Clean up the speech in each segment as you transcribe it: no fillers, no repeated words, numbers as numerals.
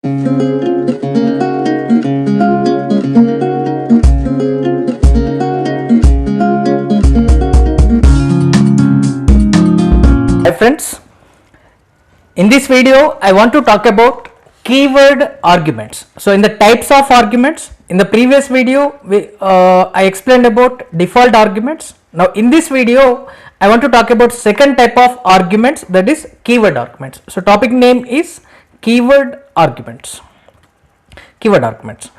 Hi friends, in this video I want to talk about keyword arguments. So in the types of arguments, in the previous video I explained about default arguments. Now in this video I want to talk about second type of arguments, that is keyword arguments. So topic name is keyword arguments. Keyword arguments.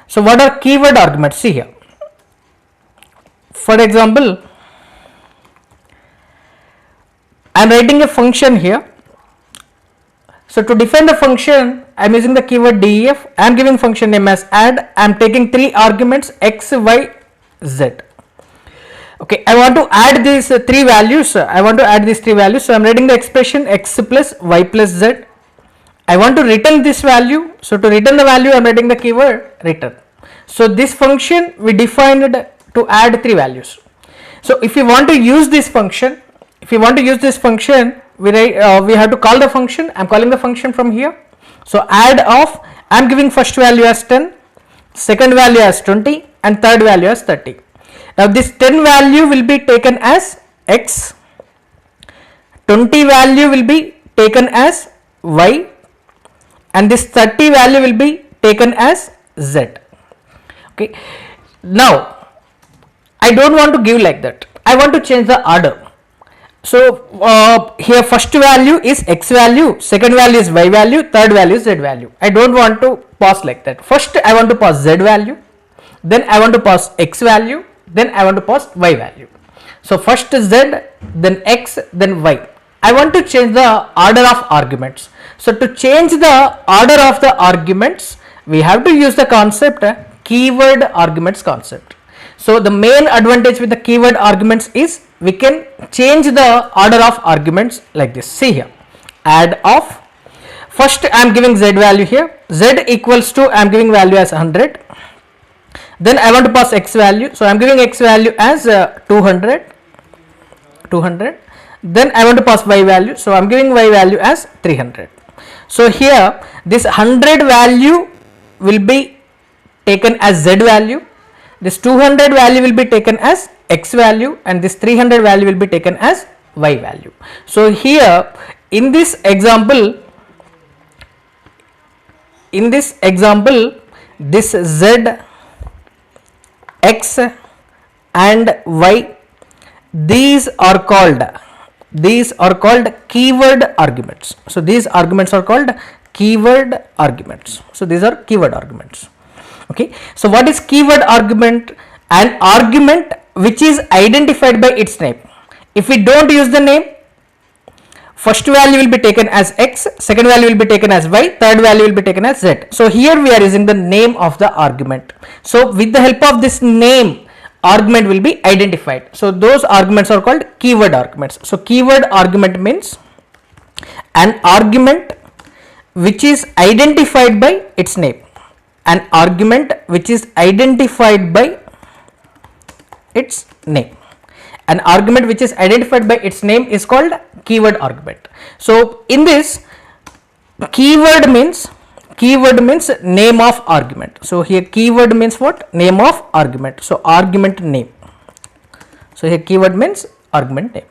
So what are keyword arguments? See here. For example, I am writing a function here. So to define the function, I am using the keyword def. I am giving function name as add. I am taking three arguments x, y, z. Okay, I want to add these three values. So I am writing the expression x plus y plus z. I want to return this value. So to return the value, I am writing the keyword return. So this function we defined to add three values. So if you want to use this function, we have to call the function. I am calling the function from here. So add of, I am giving first value as 10, second value as 20 and third value as 30. Now this 10 value will be taken as x, 20 value will be taken as y, and this 30 value will be taken as z. Okay. Now I don't want to give like that. I want to change the order. So here first value is x value, second value is y value, third value is z value. I don't want to pass like that. First I want to pass z value, then I want to pass x value, then I want to pass y value. So first z, then x, then y. I want to change the order of arguments. So to change the order of the arguments, we have to use the concept keyword arguments concept. So the main advantage with the keyword arguments is we can change the order of arguments like this. See here, add of, first I am giving z value here, z equals to, I am giving value as 100, then I want to pass x value, so I am giving x value as 200, then I want to pass y value, so I am giving y value as 300. So here this 100 value will be taken as z value, this 200 value will be taken as x value, and this 300 value will be taken as y value. So here in this example, this z, x and y, these are called keyword arguments. So these arguments are called keyword arguments. So these are keyword arguments. Okay, so what is keyword argument? An argument which is identified by its name. If we don't use the name, first value will be taken as x, second value will be taken as y, third value will be taken as z. So here we are using the name of the argument. So with the help of this name, argument will be identified. So those arguments are called keyword arguments. So keyword argument means an argument which is identified by its name. An argument which is identified by its name. An argument which is identified by its name is called keyword argument. So in this, keyword means name of argument. So here keyword means what? Name of argument. So argument name. So here keyword means argument name.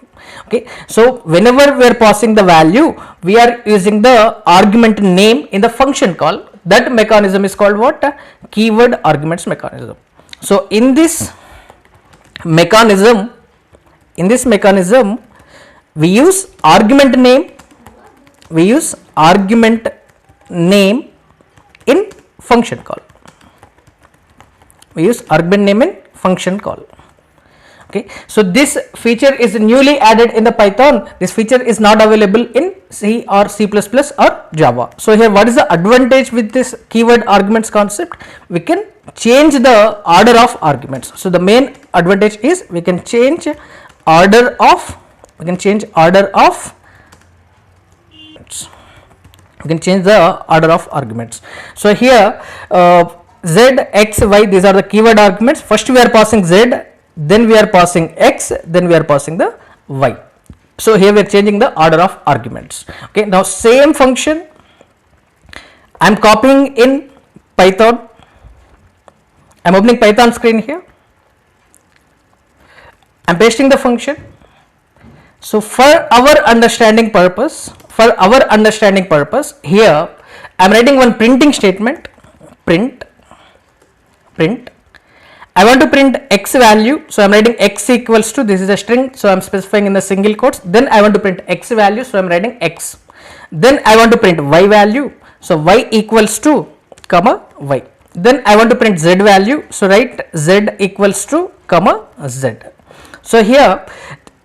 Okay, so whenever we are passing the value, we are using the argument name in the function call. That mechanism is called what? Keyword arguments mechanism. So in this mechanism, we use argument name in function call. Okay, so this feature is newly added in the Python. This feature is not available in C or C++ or Java. So here what is the advantage with this keyword arguments concept? We can change the order of arguments. So the main advantage is we can change order of arguments. So here z, x, y, these are the keyword arguments. First we are passing z, then we are passing x, then we are passing the y. So here we are changing the order of arguments. Okay, now same function I'm copying in Python. I'm opening Python screen here. I'm pasting the function. So for our understanding purpose, here I'm writing one printing statement, print. I want to print x value, so I'm writing x equals to, this is a string, so I'm specifying in the single quotes. Then I want to print x value, so I'm writing x. Then I want to print y value, so y equals to, comma, y. Then I want to print z value, so write z equals to, comma, z. So here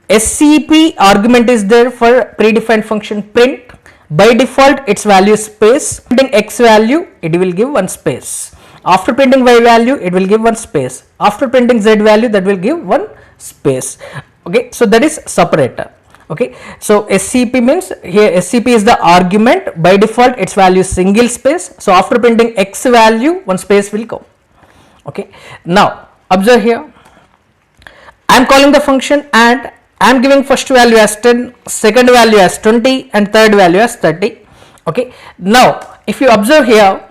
SCP argument is there for predefined function print. By default its value is space. Printing x value, it will give one space. After printing y value, it will give one space. After printing z value, that will give one space. Okay, so that is separator. Okay, so SCP means here SCP is the argument. By default its value is single space. So after printing x value, one space will come. Okay, now observe here. I am calling the function and I am giving first value as 10, second value as 20 and third value as 30. Okay, now if you observe here,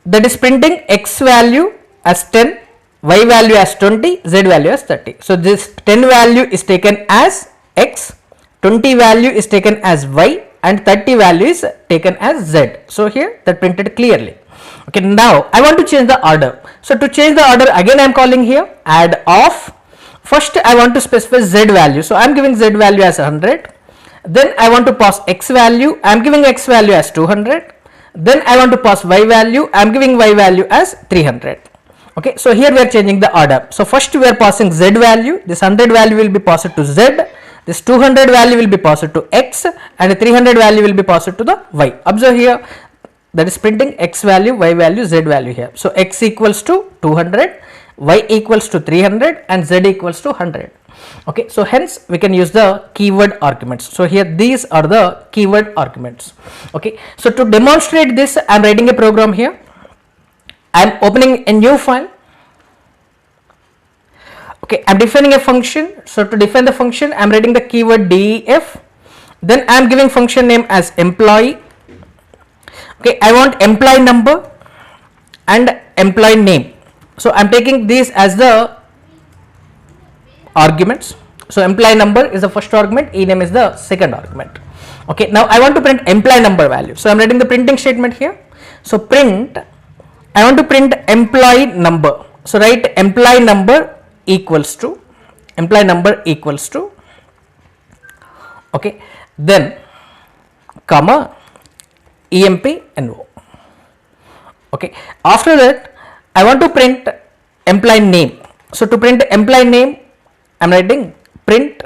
that is printing x value as 10, y value as 20, z value as 30. So this 10 value is taken as x, 20 value is taken as y and 30 value is taken as z. So here that printed clearly. Okay, now I want to change the order. So to change the order, again I am calling here add of. First I want to specify z value, so I am giving z value as 100. Then I want to pass x value, I am giving x value as 200. Then I want to pass y value, I am giving y value as 300. Okay, so here we are changing the order. So first we are passing z value, this 100 value will be passed to z, this 200 value will be passed to x and 300 value will be passed to the y. Observe here, that is printing x value, y value, z value here. So x equals to 200, y equals to 300 and z equals to 100. Okay, so hence we can use the keyword arguments. So here these are the keyword arguments. Okay, so to demonstrate this, I am writing a program here. I am opening a new file. Okay, I am defining a function. So to define the function, I am writing the keyword def. Then I am giving function name as employee. Okay, I want employee number and employee name. So I am taking these as the arguments. So employee number is the first argument, ename is the second argument. Okay, now I want to print employee number value. So I am writing the printing statement here. So print, I want to print employee number. So write employee number equals to, okay, then comma empno. Okay, after that I want to print employee name. So to print employee name, I am writing print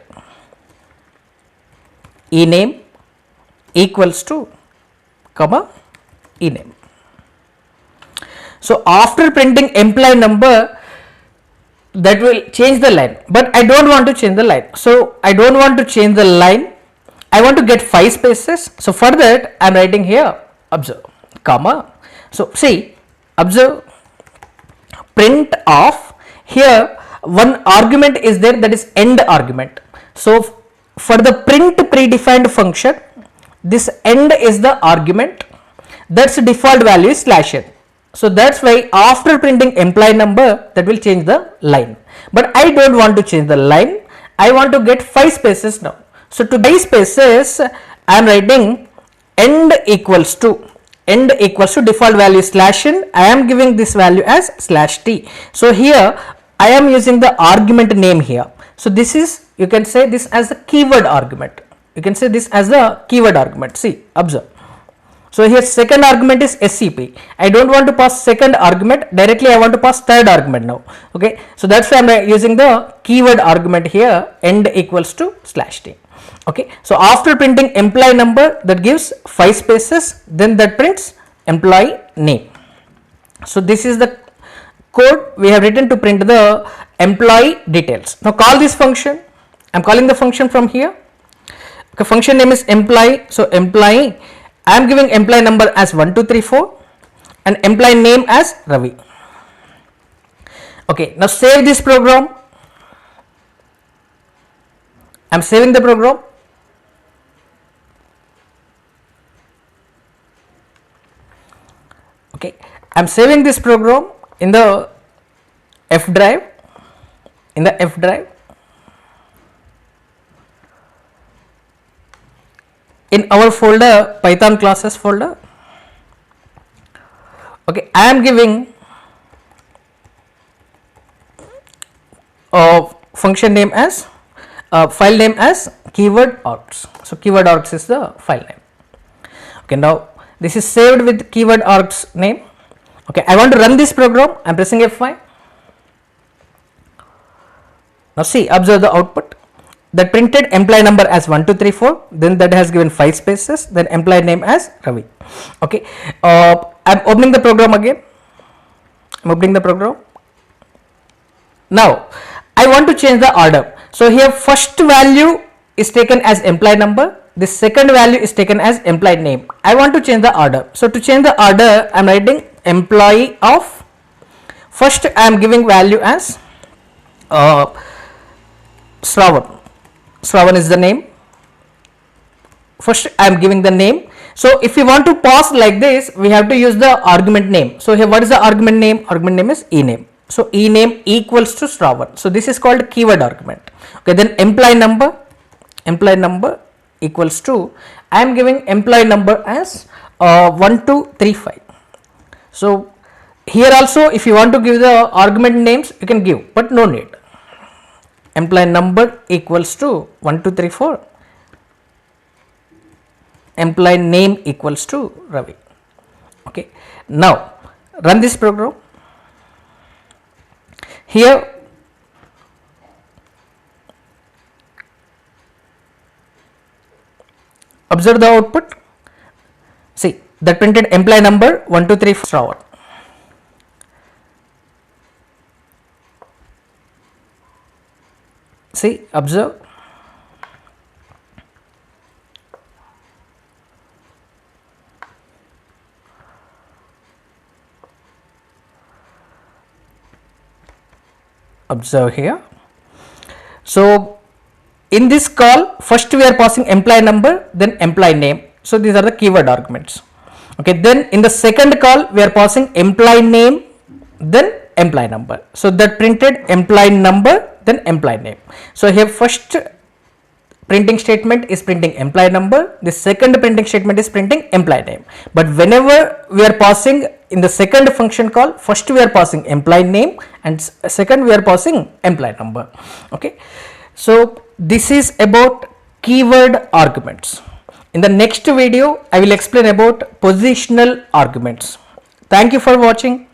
ename equals to, comma, ename. So after printing employee number, that will change the line, but I don't want to change the line. So I don't want to change the line, I want to get 5 spaces. So for that I am writing here observe, comma. So see, observe, print of, here one argument is there, that is end argument. So for the print predefined function, this end is the argument, that's default value is /n. So that's why after printing employee number, that will change the line, but I don't want to change the line, I want to get 5 spaces now. So to 5 spaces I am writing end equals to default value /n, I am giving this value as /t. So here I am using the argument name here. So this is, you can say this as a keyword argument. See, observe. So here second argument is SCP. I don't want to pass second argument directly, I want to pass third argument now. Okay, so that's why I am using the keyword argument here, end equals to /t. Okay, so after printing employee number, that gives 5 spaces, then that prints employee name. So this is the code we have written to print the employee details. Now call this function. I am calling the function from here. Okay, function name is employee. So employee, I am giving employee number as 1 2 3 4 and employee name as Ravi. Okay, now save this program. I am saving the program. Okay, I'm saving this program in the F drive. In the F drive, in our folder, Python classes folder. Okay, I am giving a function name as file name as keyword args. So keyword args is the file name. Okay, now this is saved with keyword args name. Okay, I want to run this program. I am pressing F5. Now see, observe the output. That printed employee number as 1234, then that has given 5 spaces, then employee name as Ravi. Okay, I'm opening the program again. I'm opening the program. Now I want to change the order. So here first value is taken as employee number, the second value is taken as employee name. I want to change the order. So to change the order, I'm writing employee of, first I am giving value as Shravan. Shravan is the name. First I am giving the name. So if we want to pass like this, we have to use the argument name. So here what is the argument name? Argument name is ename. So ename equals to Shravan. So this is called keyword argument. Okay, then employee number equals to, I am giving employee number as 1235. So here also if you want to give the argument names, you can give, but no need. Employee number equals to 1234, employee name equals to Ravi. Okay, now run this program. Here observe the output. See, that printed employee number 1234 Shravan. See, observe. Observe here. So in this call, first we are passing employee number, then employee name. So these are the keyword arguments. Okay, then in the second call we are passing employee name, then employee number. So that printed employee number, then employee name. So here first printing statement is printing employee number, the second printing statement is printing employee name. But whenever we are passing in the second function call, first we are passing employee name and second we are passing employee number. Okay, so this is about keyword arguments. In the next video I will explain about positional arguments. Thank you for watching.